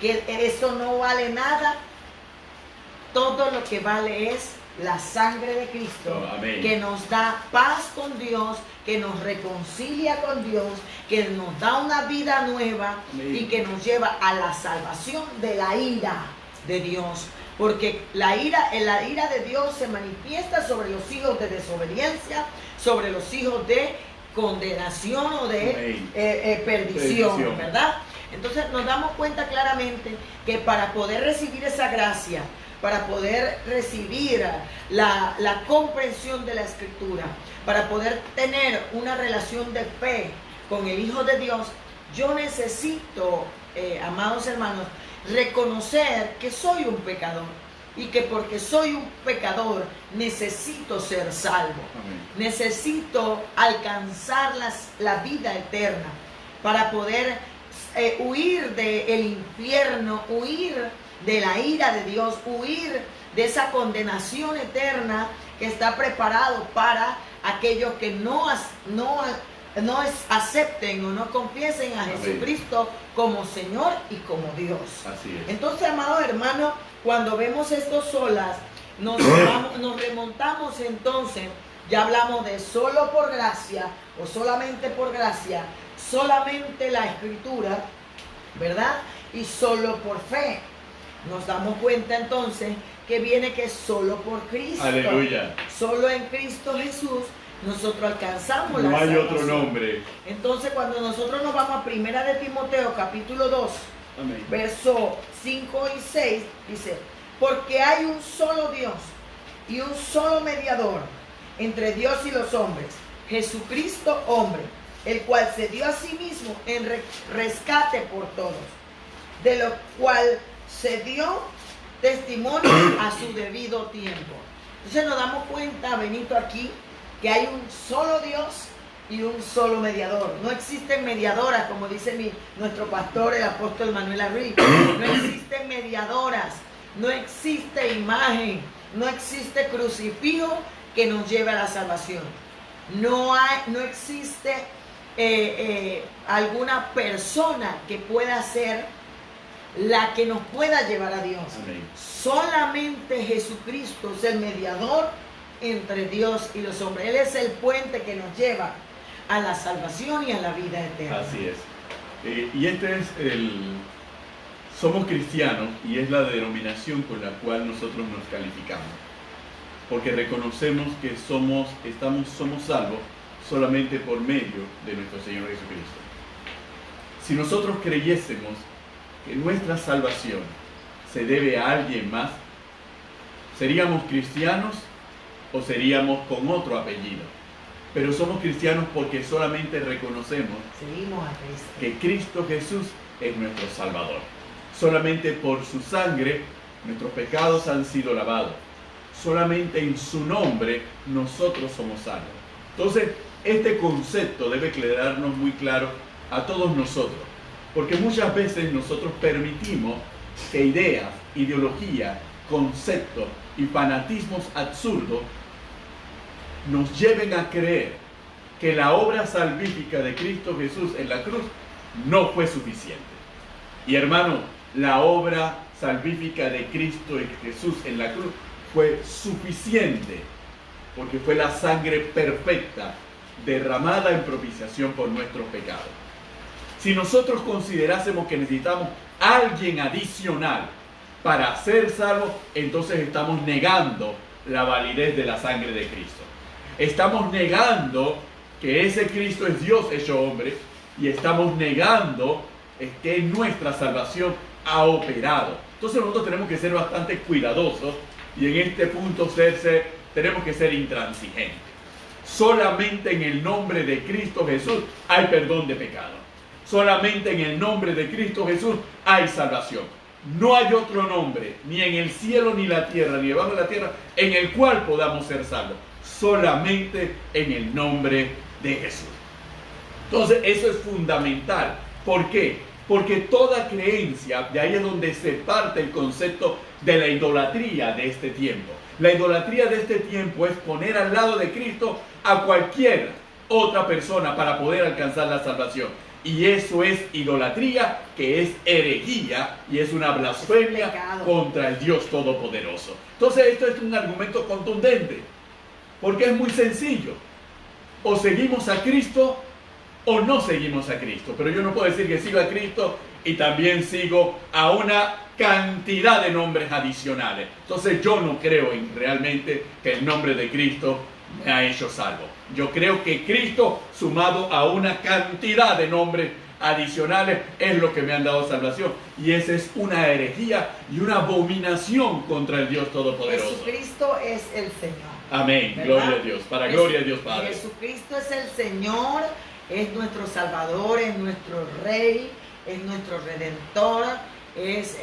que eso no vale nada. Todo lo que vale es la sangre de Cristo, que nos da paz con Dios, que nos reconcilia con Dios, que nos da una vida nueva. Amén. Y que nos lleva a la salvación de la ira de Dios. Porque la ira de Dios se manifiesta sobre los hijos de desobediencia, sobre los hijos de condenación o de perdición, ¿verdad? Entonces nos damos cuenta claramente que para poder recibir esa gracia, para poder recibir la comprensión de la Escritura, para poder tener una relación de fe con el Hijo de Dios, yo necesito, amados hermanos, reconocer que soy un pecador y que porque soy un pecador necesito ser salvo. Amén. Necesito alcanzar la vida eterna para poder huir del infierno, huir de la ira de Dios, huir de esa condenación eterna que está preparado para aquellos que no acepten o no confiesen a Jesucristo como Señor y como Dios. Así es. Entonces, amados hermanos, cuando vemos esto solas, nos remontamos entonces, ya hablamos de solo por gracia o solamente por gracia, solamente la Escritura, ¿verdad? Y solo por fe. Nos damos cuenta entonces que viene que solo por Cristo. Aleluya. Solo en Cristo Jesús nosotros alcanzamos la salvación. No hay otro nombre. Entonces, cuando nosotros nos vamos a 1 de Timoteo, capítulo 2, amén, verso 5 y 6, dice: porque hay un solo Dios y un solo mediador entre Dios y los hombres, Jesucristo hombre, el cual se dio a sí mismo en rescate por todos, de lo cual se dio testimonio a su debido tiempo. Entonces nos damos cuenta, Benito, aquí, que hay un solo Dios y un solo mediador. No existen mediadoras, como dice nuestro pastor, el apóstol Manuel Arruy. No existen mediadoras, no existe imagen, no existe crucifijo que nos lleve a la salvación. No existe alguna persona que pueda ser la que nos pueda llevar a Dios. Amén. Solamente Jesucristo es el mediador entre Dios y los hombres. Él es el puente que nos lleva a la salvación y a la vida eterna. Así es. Y este es somos cristianos, y es la denominación con la cual nosotros nos calificamos. Porque reconocemos que somos salvos solamente por medio de nuestro Señor Jesucristo. Si nosotros creyésemos que nuestra salvación se debe a alguien más, ¿seríamos cristianos o seríamos con otro apellido? Pero somos cristianos porque solamente reconocemos que Cristo Jesús es nuestro Salvador. Solamente por su sangre nuestros pecados han sido lavados. Solamente en su nombre nosotros somos salvos. Entonces, Este concepto debe quedarnos muy claro a todos nosotros, porque muchas veces nosotros permitimos que ideas, ideología, conceptos y fanatismos absurdos nos lleven a creer que la obra salvífica de Cristo Jesús en la cruz no fue suficiente. Y hermano, la obra salvífica de Cristo Jesús en la cruz fue suficiente, porque fue la sangre perfecta derramada en propiciación por nuestros pecados. Si nosotros considerásemos que necesitamos alguien adicional para ser salvos, entonces estamos negando la validez de la sangre de Cristo. Estamos negando que ese Cristo es Dios hecho hombre, y estamos negando que nuestra salvación ha operado. Entonces nosotros tenemos que ser bastante cuidadosos, y en este punto tenemos que ser intransigentes. Solamente en el nombre de Cristo Jesús hay perdón de pecado. Solamente en el nombre de Cristo Jesús hay salvación. No hay otro nombre, ni en el cielo, ni la tierra, ni debajo de la tierra, en el cual podamos ser salvos. Solamente en el nombre de Jesús. Entonces eso es fundamental. ¿Por qué? Porque toda creencia, de ahí es donde se parte el concepto de la idolatría de este tiempo. La idolatría de este tiempo es poner al lado de Cristo a cualquier otra persona para poder alcanzar la salvación. Y eso es idolatría, que es herejía y es una blasfemia contra el Dios Todopoderoso. Entonces esto es un argumento contundente, porque es muy sencillo. O seguimos a Cristo o no seguimos a Cristo. Pero yo no puedo decir que sigo a Cristo y también sigo a una cantidad de nombres adicionales. Entonces yo no creo realmente que el nombre de Cristo me ha hecho salvo. Yo creo que Cristo, sumado a una cantidad de nombres adicionales, es lo que me han dado salvación. Y esa es una herejía y una abominación contra el Dios Todopoderoso. Jesucristo es el Señor. Amén. ¿Verdad? Gloria a Dios. Para gloria a Dios Padre. Jesucristo es el Señor, es nuestro Salvador, es nuestro Rey, es nuestro Redentor, es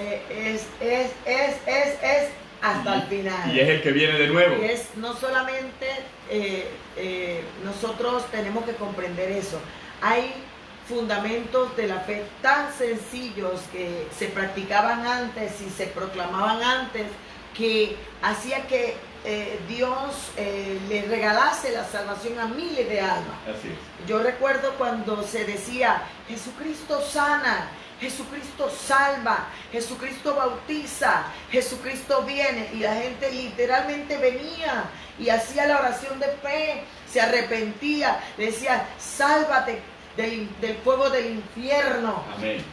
hasta el final. Y es el que viene de nuevo. Y es no solamente nosotros tenemos que comprender eso. Hay fundamentos de la fe tan sencillos que se practicaban antes y se proclamaban antes, que hacía que Dios le regalase la salvación a miles de almas. Así es. Yo recuerdo cuando se decía: Jesucristo sana, Jesucristo salva, Jesucristo bautiza, Jesucristo viene, y la gente literalmente venía y hacía la oración de fe, se arrepentía, decía: sálvate del fuego del infierno. Amén.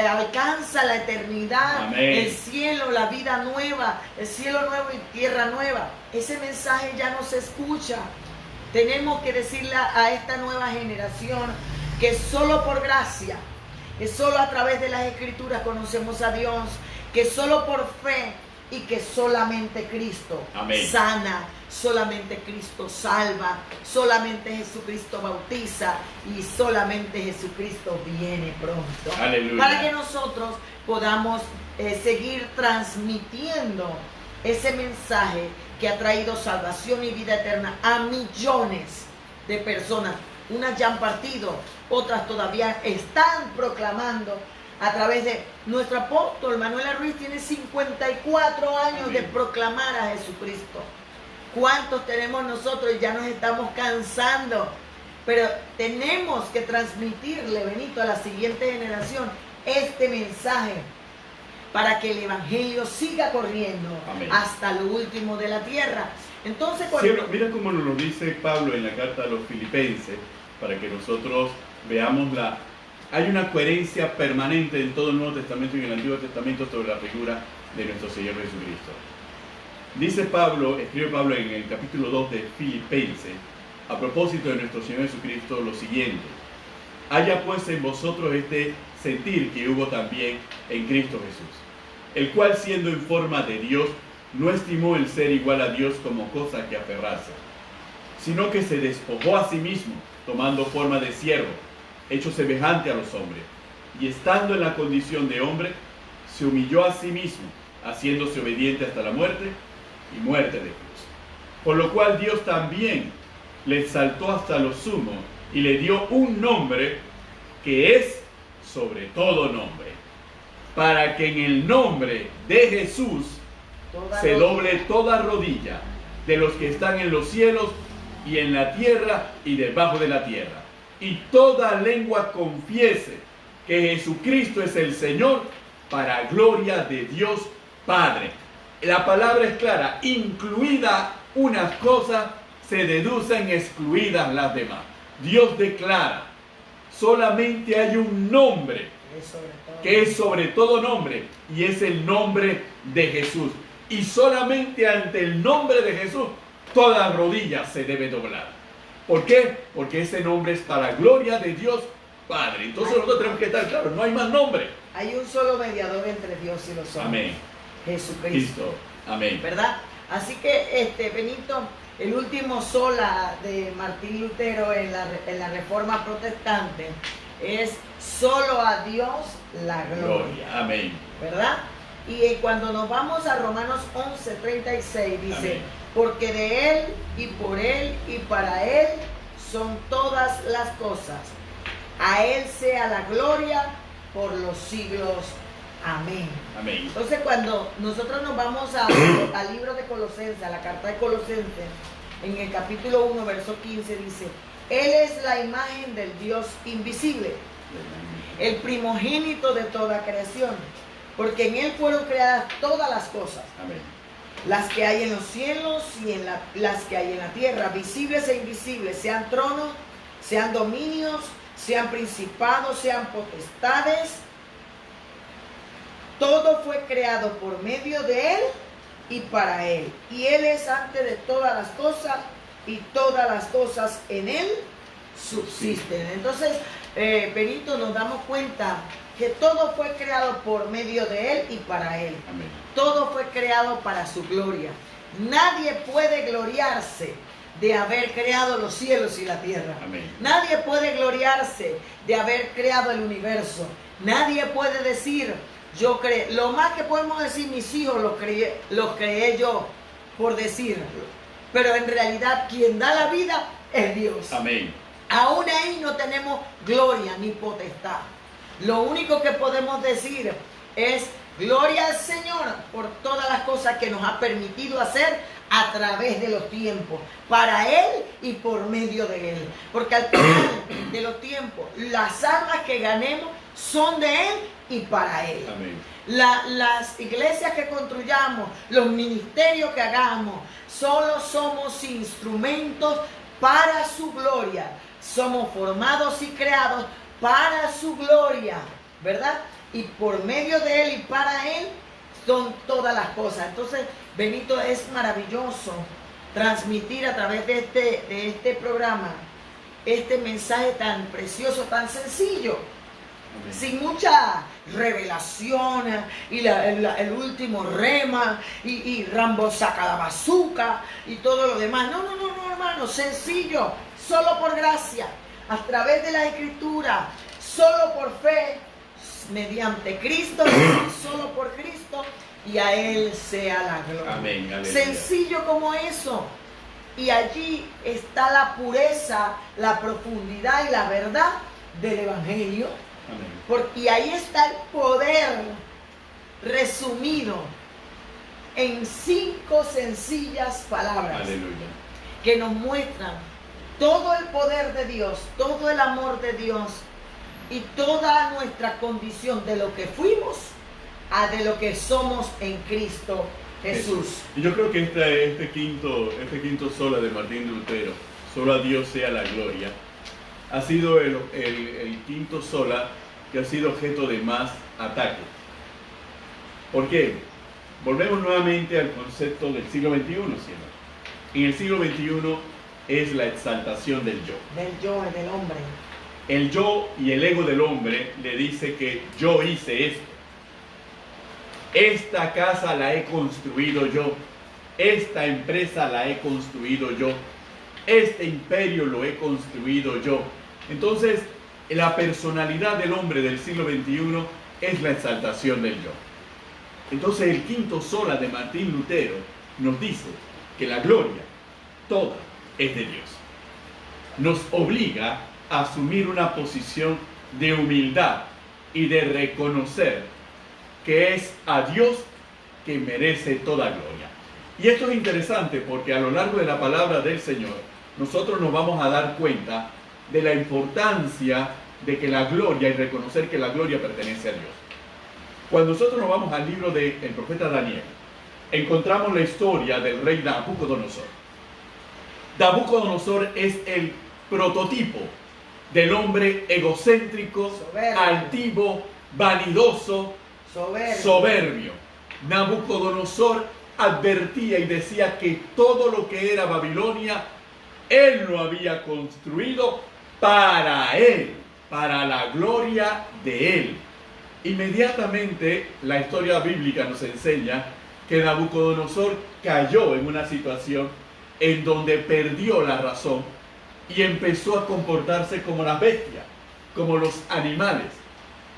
Alcanza la eternidad. Amén. El cielo, la vida nueva, el cielo nuevo y tierra nueva. Ese mensaje ya no se escucha. Tenemos que decirle a esta nueva generación que solo por gracia, que solo a través de las Escrituras conocemos a Dios, que solo por fe, y que solamente Cristo Amén. sana, solamente Cristo salva, solamente Jesucristo bautiza y solamente Jesucristo viene pronto. Aleluya. Para que nosotros podamos seguir transmitiendo ese mensaje que ha traído salvación y vida eterna a millones de personas. Unas ya han partido, otras todavía están proclamando a través de nuestro apóstol Manuel Ruiz. Tiene 54 años Amén. de proclamar a Jesucristo. ¿Cuántos tenemos nosotros? Ya nos estamos cansando, pero tenemos que transmitirle, Benito, a la siguiente generación este mensaje para que el evangelio siga corriendo. Amén. Hasta lo último de la tierra. Entonces, mira cómo nos lo dice Pablo en la carta a los Filipenses, para que nosotros veamos hay una coherencia permanente en todo el Nuevo Testamento y en el Antiguo Testamento sobre la figura de nuestro Señor Jesucristo. Dice Pablo, escribe Pablo en el capítulo 2 de Filipenses, a propósito de nuestro Señor Jesucristo, lo siguiente: haya pues en vosotros este sentir que hubo también en Cristo Jesús, el cual, siendo en forma de Dios, no estimó el ser igual a Dios como cosa que aferrarse, sino que se despojó a sí mismo, tomando forma de siervo, hecho semejante a los hombres, y estando en la condición de hombre, se humilló a sí mismo, haciéndose obediente hasta la muerte y muerte de cruz. Por lo cual Dios también le exaltó hasta lo sumo y le dio un nombre que es sobre todo nombre, para que en el nombre de Jesús se doble toda rodilla de los que están en los cielos y en la tierra y debajo de la tierra, y toda lengua confiese que Jesucristo es el Señor, para gloria de Dios Padre. La palabra es clara: incluida unas cosas, se deducen excluidas las demás. Dios declara: solamente hay un nombre que es sobre todo nombre, y es el nombre de Jesús. Y solamente ante el nombre de Jesús toda rodilla se debe doblar. ¿Por qué? Porque ese nombre es para gloria de Dios Padre. Entonces nosotros tenemos que estar claros: no hay más nombre. Hay un solo mediador entre Dios y los hombres. Amén. Jesucristo. Amén. ¿Verdad? Así que, Benito, el último sola de Martín Lutero en la Reforma Protestante es: solo a Dios la gloria. Amén. ¿Verdad? Y cuando nos vamos a Romanos 11:36 dice: amén. Porque de Él y por Él y para Él son todas las cosas. A Él sea la gloria por los siglos. Amén. Amén. Entonces, cuando nosotros nos vamos al libro de Colosenses, a la carta de Colosenses, en el capítulo 1, verso 15, dice: Él es la imagen del Dios invisible, el primogénito de toda creación, porque en Él fueron creadas todas las cosas. Amén. Las que hay en los cielos y las que hay en la tierra, visibles e invisibles, sean tronos, sean dominios, sean principados, sean potestades. Todo fue creado por medio de Él y para Él. Y Él es antes de todas las cosas, y todas las cosas en Él subsisten. Entonces, Benito, nos damos cuenta que todo fue creado por medio de Él y para Él. Amén. Todo fue creado para su gloria. Nadie puede gloriarse de haber creado los cielos y la tierra. Amén. Nadie puede gloriarse de haber creado el universo. Nadie puede decir: yo creé. Lo más que podemos decir: mis hijos los creé yo, por decirlo. Pero en realidad quien da la vida es Dios. Amén. Aún ahí no tenemos gloria ni potestad. Lo único que podemos decir es: gloria al Señor por todas las cosas que nos ha permitido hacer a través de los tiempos, para Él y por medio de Él. Porque al final de los tiempos, las almas que ganemos son de Él y para Él. Amén. Las iglesias que construyamos, los ministerios que hagamos, solo somos instrumentos para su gloria. Somos formados y creados para su gloria, ¿verdad? Y por medio de Él y para Él son todas las cosas. Entonces, Benito, es maravilloso transmitir a través de este programa este mensaje tan precioso, tan sencillo. Amén. Sin mucha revelación y el último rema y Rambo saca la bazooka y todo lo demás. No, hermano, sencillo, solo por gracia, a través de la Escritura, solo por fe, mediante Cristo, solo por Cristo, y a Él sea la gloria. Amén. Sencillo como eso. Y allí está la pureza, la profundidad y la verdad del Evangelio. Amén. Y ahí está el poder resumido en 5 sencillas palabras. Aleluya. Que nos muestran todo el poder de Dios, todo el amor de Dios y toda nuestra condición de lo que fuimos a de lo que somos en Cristo Jesús. Y yo creo que este quinto sola de Martín Lutero, solo a Dios sea la gloria, ha sido el quinto sola que ha sido objeto de más ataque. ¿Por qué? Volvemos nuevamente al concepto del siglo XXI, ¿cierto? En el siglo XXI es la exaltación del yo. Del yo, del hombre. El yo y el ego del hombre le dice que yo hice esto. Esta casa la he construido yo. Esta empresa la he construido yo. Este imperio lo he construido yo. Entonces, la personalidad del hombre del siglo XXI es la exaltación del yo. Entonces, el quinto sola de Martín Lutero nos dice que la gloria toda es de Dios. nos obliga a asumir una posición de humildad y de reconocer que es a Dios que merece toda gloria. Y esto es interesante porque a lo largo de la palabra del Señor, nosotros nos vamos a dar cuenta de la importancia de que la gloria y reconocer que la gloria pertenece a Dios. Cuando nosotros nos vamos al libro del profeta Daniel, encontramos la historia del rey Nabucodonosor. Nabucodonosor es el prototipo del hombre egocéntrico, Soberbio. altivo, vanidoso, soberbio. Nabucodonosor advertía y decía que todo lo que era Babilonia, él lo había construido para él, para la gloria de él. Inmediatamente la historia bíblica nos enseña que Nabucodonosor cayó en una situación en donde perdió la razón y empezó a comportarse como las bestias, como los animales.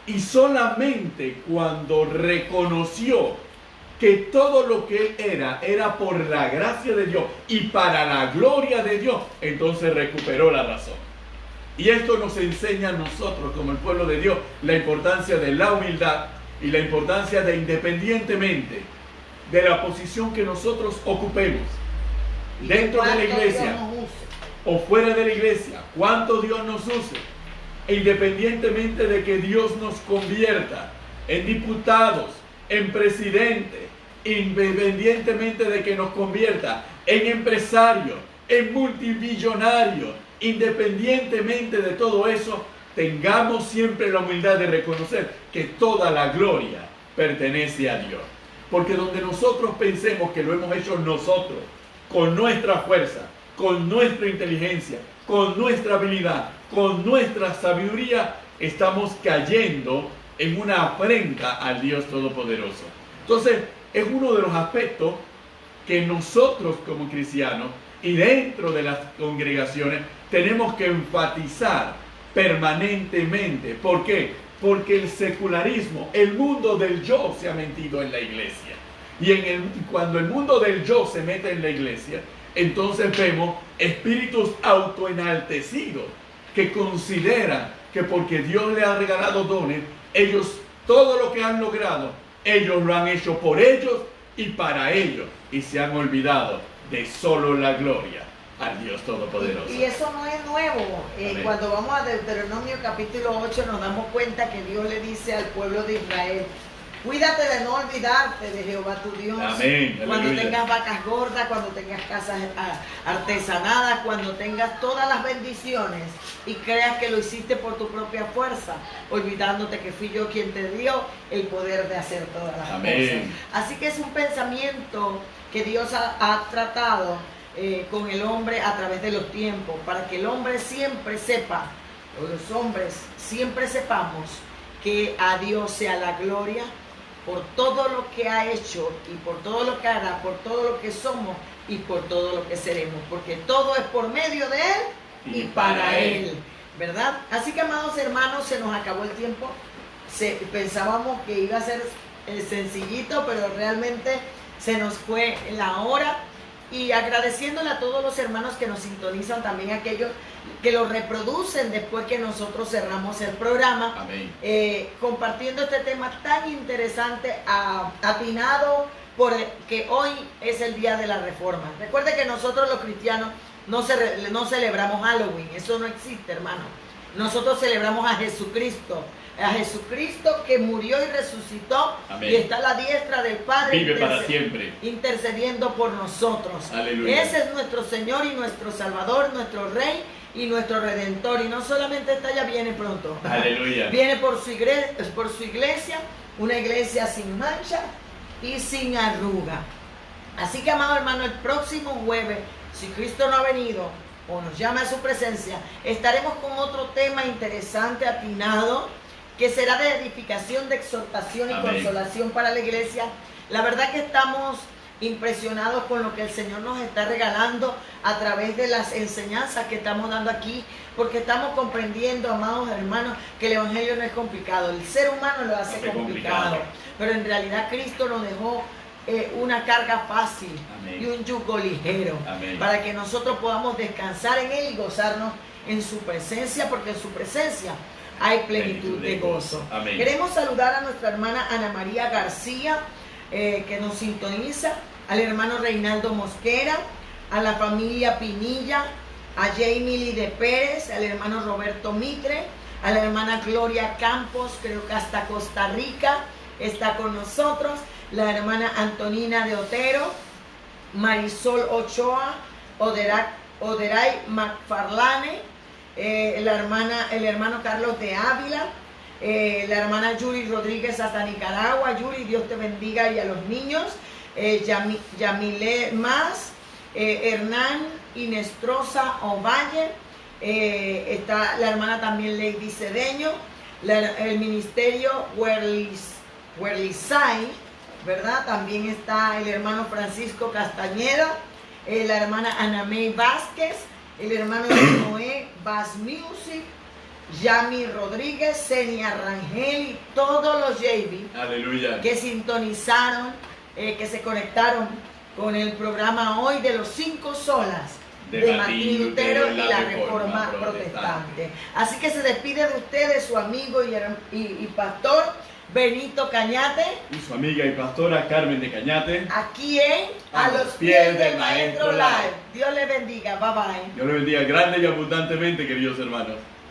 Y solamente cuando reconoció que todo lo que él era por la gracia de Dios y para la gloria de Dios, entonces recuperó la razón. Y esto nos enseña a nosotros como el pueblo de Dios la importancia de la humildad y la importancia de, independientemente de la posición que nosotros ocupemos dentro de la iglesia o fuera de la iglesia, cuánto Dios nos use, e independientemente de que Dios nos convierta en diputados, en presidentes, independientemente de que nos convierta en empresarios, en multimillonarios, independientemente de todo eso, tengamos siempre la humildad de reconocer que toda la gloria pertenece a Dios. Porque donde nosotros pensemos que lo hemos hecho nosotros, con nuestra fuerza, con nuestra inteligencia, con nuestra habilidad, con nuestra sabiduría, estamos cayendo en una afrenta al Dios Todopoderoso. Entonces, es uno de los aspectos que nosotros como cristianos y dentro de las congregaciones tenemos que enfatizar permanentemente. ¿Por qué? Porque el secularismo, el mundo del yo se ha metido en la iglesia. Y cuando el mundo del yo se mete en la iglesia, entonces vemos espíritus autoenaltecidos que consideran que porque Dios les ha regalado dones, ellos, todo lo que han logrado, ellos lo han hecho por ellos y para ellos, y se han olvidado de solo la gloria al Dios Todopoderoso. Y eso no es nuevo. Cuando vamos a Deuteronomio capítulo 8 nos damos cuenta que Dios le dice al pueblo de Israel: cuídate de no olvidarte de Jehová tu Dios. Amén. Cuando Aleluya. tengas vacas gordas, cuando tengas casas artesanadas, cuando tengas todas las bendiciones y creas que lo hiciste por tu propia fuerza, olvidándote que fui yo quien te dio el poder de hacer todas las Amén. cosas. Así que es un pensamiento que Dios ha tratado con el hombre a través de los tiempos, para que el hombre siempre sepa, o los hombres siempre sepamos, que a Dios sea la gloria por todo lo que ha hecho y por todo lo que hará, por todo lo que somos y por todo lo que seremos, porque todo es por medio de Él y para Él, ¿verdad? Así que, amados hermanos, se nos acabó el tiempo. Pensábamos que iba a ser sencillito, pero realmente se nos fue la hora. Y agradeciéndole a todos los hermanos que nos sintonizan, también aquellos que lo reproducen después que nosotros cerramos el programa. Amén. Compartiendo este tema tan interesante, atinado, porque hoy es el día de la Reforma. Recuerde que nosotros los cristianos no celebramos Halloween, eso no existe, hermano. Nosotros celebramos a Jesucristo que murió y resucitó. Amén. Y está a la diestra del Padre, vive para siempre, intercediendo por nosotros. Aleluya. Ese es nuestro Señor y nuestro Salvador, nuestro Rey y nuestro Redentor. Y no solamente está allá, viene pronto. Aleluya. Viene por su iglesia, una iglesia sin mancha y sin arruga. Así que, amado hermano, el próximo jueves, si Cristo no ha venido o nos llama a su presencia, estaremos con otro tema interesante, atinado, que será de edificación, de exhortación y Amén. Consolación para la iglesia. La verdad que estamos impresionados con lo que el Señor nos está regalando a través de las enseñanzas que estamos dando aquí, porque estamos comprendiendo, amados hermanos, que el Evangelio no es complicado. El ser humano lo hace complicado, pero en realidad Cristo nos dejó una carga fácil Amén. y un yugo ligero. Amén. Para que nosotros podamos descansar en Él y gozarnos en su presencia, porque en su presencia hay plenitud de gozo. Amén. Queremos saludar a nuestra hermana Ana María García, que nos sintoniza, al hermano Reinaldo Mosquera, a la familia Pinilla, a Jamie de Pérez, al hermano Roberto Mitre, a la hermana Gloria Campos, creo que hasta Costa Rica está con nosotros, la hermana Antonina de Otero, Marisol Ochoa, Oderay McFarlane, el hermano Carlos de Ávila, la hermana Yuri Rodríguez hasta Nicaragua. Yuri, Dios te bendiga, y a los niños, Yamile Más, Hernán Inestrosa Ovalle, está la hermana también Lady Cedeño, el ministerio Huerlisay, ¿verdad? También está el hermano Francisco Castañeda, la hermana Anamey Vázquez, el hermano Noé Bass Music, Yami Rodríguez, Senia Rangel y todos los JV Aleluya. que sintonizaron, que se conectaron con el programa hoy de los 5 solas de Martín Lutero y la Reforma Protestante. Así que se despide de ustedes su amigo y pastor Benito Cañate, y su amiga y pastora Carmen de Cañate, aquí en A los pies del Maestro Live. Dios les bendiga, bye bye. Dios le bendiga grande y abundantemente, queridos hermanos.